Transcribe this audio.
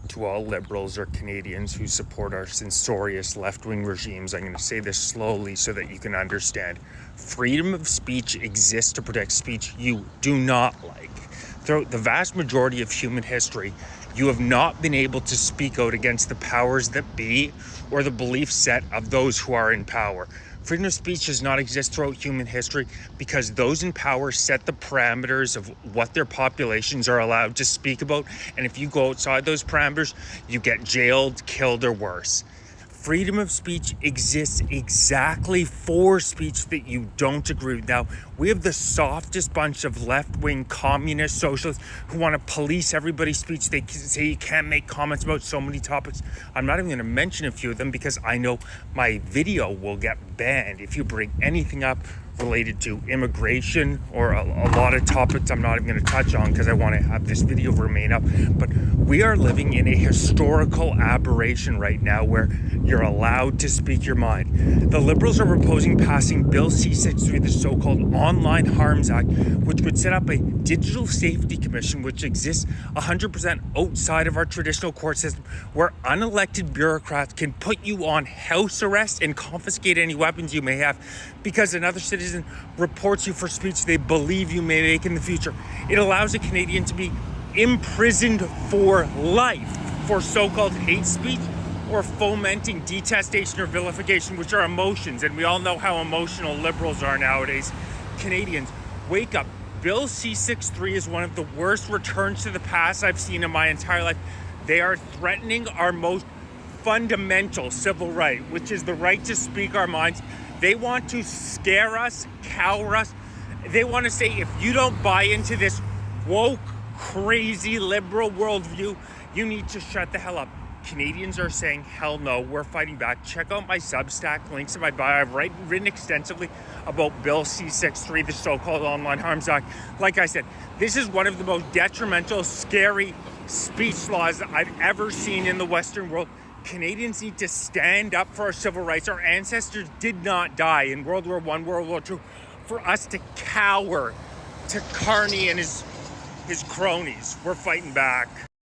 To all liberals or Canadians who support our censorious left-wing regimes, I'm going to say this slowly so that you can understand. Freedom of speech exists to protect speech you do not like. Throughout the vast majority of human history, you have not been able to speak out against the powers that be or the belief set of those who are in power. Freedom of speech does not exist throughout human history because those in power set the parameters of what their populations are allowed to speak about. And if you go outside those parameters, you get jailed, killed, or worse. Freedom of speech exists exactly for speech that you don't agree with. Now, we have the softest bunch of left-wing communist socialists who want to police everybody's speech. They say you can't make comments about so many topics. I'm not even going to mention a few of them because I know my video will get banned if you bring anything up related to immigration or a lot of topics I'm not even going to touch on because I want to have this video remain up. But we are living in a historical aberration right now where you're allowed to speak your mind. The Liberals are proposing passing Bill C-63, the so-called Online Harms Act, which would set up a digital safety commission which exists 100% outside of our traditional court system, where unelected bureaucrats can put you on house arrest and confiscate any weapons you may have because another citizen reports you for speech they believe you may make in the future. It allows a Canadian to be imprisoned for life for so-called hate speech or fomenting detestation or vilification, which are emotions, and we all know how emotional liberals are nowadays. Canadians, wake up. Bill C-63 is one of the worst returns to the past I've seen in my entire life. They are threatening our most fundamental civil right, which is the right to speak our minds. They want to scare us, cower us. They want to say, if you don't buy into this woke, crazy, liberal worldview, you need to shut the hell up. Canadians are saying, hell no, we're fighting back. Check out my Substack, links in my bio. I've written extensively about Bill C-63, the so-called Online Harms Act. Like I said, this is one of the most detrimental, scary speech laws that I've ever seen in the Western world. Canadians need to stand up for our civil rights. Our ancestors did not die in World War I, World War II, for us to cower to Carney and his cronies. We're fighting back.